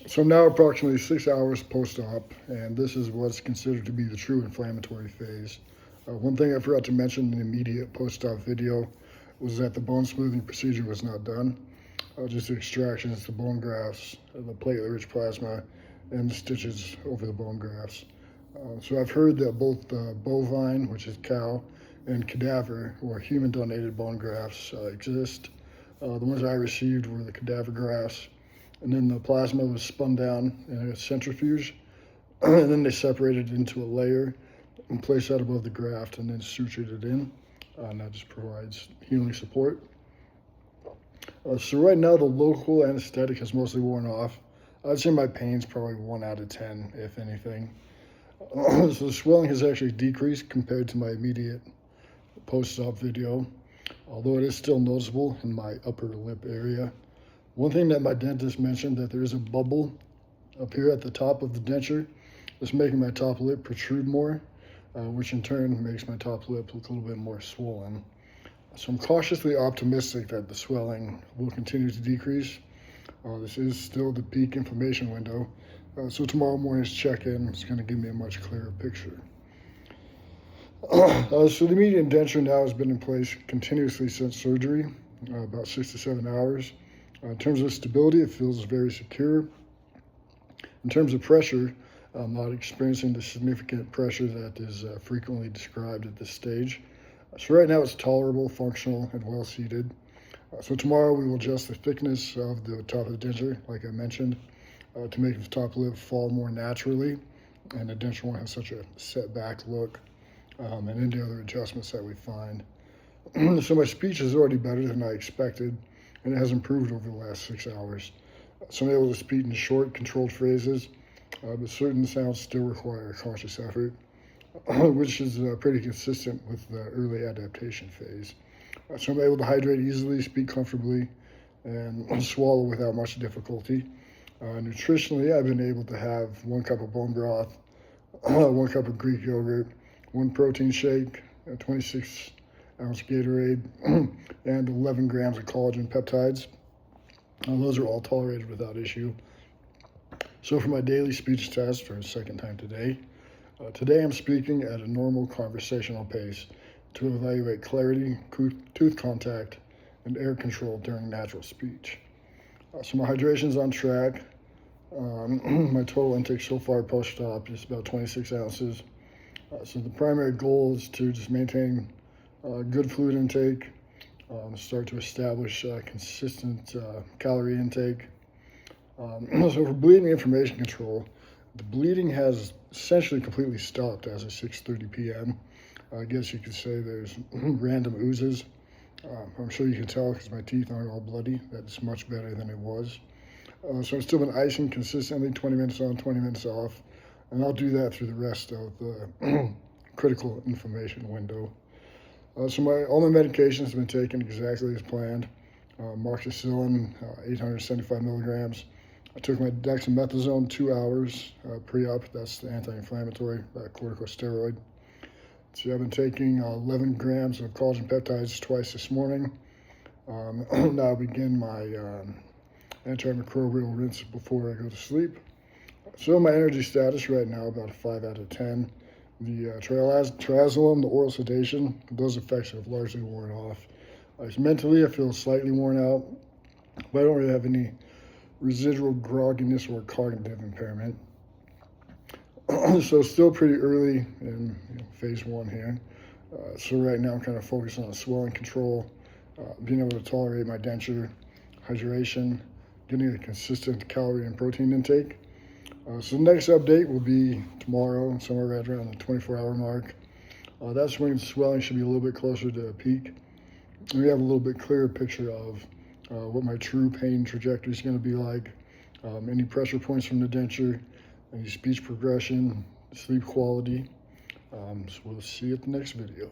So I'm now approximately 6 hours post-op, and this is what's considered to be the true inflammatory phase. One thing I forgot to mention in the immediate post-op video was that the bone smoothing procedure was not done. Just the extractions, the bone grafts, the platelet-rich plasma, and the stitches over the bone grafts. So I've heard that both bovine, which is cow, and cadaver, or human-donated bone grafts, exist. The ones I received were the cadaver grafts, and then the plasma was spun down in a centrifuge, and then they separated it into a layer and placed that above the graft and then sutured it in, and that just provides healing support. So right now the local anesthetic has mostly worn off. I'd say my pain's probably 1 out of 10, if anything. So the swelling has actually decreased compared to my immediate post-op video, although it is still noticeable in my upper lip area. One thing that my dentist mentioned, that there is a bubble up here at the top of the denture that's making my top lip protrude more, which in turn makes my top lip look a little bit more swollen. So I'm cautiously optimistic that the swelling will continue to decrease. This is still the peak inflammation window, so tomorrow morning's check-in is going to give me a much clearer picture. So the immediate denture now has been in place continuously since surgery, about 6 to 7 hours. In terms of stability, it feels very secure. In terms of pressure, I'm not experiencing the significant pressure that is frequently described at this stage. So right now it's tolerable, functional, and well seated. So tomorrow we will adjust the thickness of the top of the denture, like I mentioned, to make the top lip fall more naturally, and the denture won't have such a set back look, and any other adjustments that we find. So my speech is already better than I expected, and it has improved over the last 6 hours. So I'm able to speak in short, controlled phrases, but certain sounds still require conscious effort, which is pretty consistent with the early adaptation phase. So I'm able to hydrate easily, speak comfortably, and swallow without much difficulty. Nutritionally, I've been able to have 1 cup of bone broth, 1 cup of Greek yogurt, 1 protein shake, a 26-ounce Gatorade, and 11 grams of collagen peptides. Those are all tolerated without issue. So for my daily speech test for a second time today, today I'm speaking at a normal conversational pace to evaluate clarity, tooth contact, and air control during natural speech. So my hydration's on track. My total intake so far post-op is about 26 ounces. So the primary goal is to just maintain good fluid intake, start to establish consistent calorie intake. So for bleeding information control, the bleeding has essentially completely stopped as of 6:30 p.m. I guess you could say there's random oozes. I'm sure you can tell because my teeth aren't all bloody. That's much better than it was. So I've still been icing consistently, 20 minutes on, 20 minutes off, and I'll do that through the rest of the critical inflammation window. So all my medications have been taken exactly as planned. Moxicillin, 875 milligrams. I took my dexamethasone 2 hours pre-op. That's the anti-inflammatory corticosteroid. So I've been taking 11 grams of collagen peptides twice this morning. Now I'll begin my antimicrobial rinse before I go to sleep. So my energy status right now, about a 5 out of 10. The triazolam, the oral sedation, those effects have largely worn off. Mentally, I feel slightly worn out, but I don't really have any residual grogginess or cognitive impairment. So still pretty early in phase 1 here. So right now I'm kind of focused on swelling control, being able to tolerate my denture, hydration, getting a consistent calorie and protein intake. So the next update will be tomorrow, somewhere right around the 24-hour mark. That's when swelling should be a little bit closer to a peak. And we have a little bit clearer picture of what my true pain trajectory is going to be like, any pressure points from the denture, any speech progression, sleep quality. So we'll see you at the next video.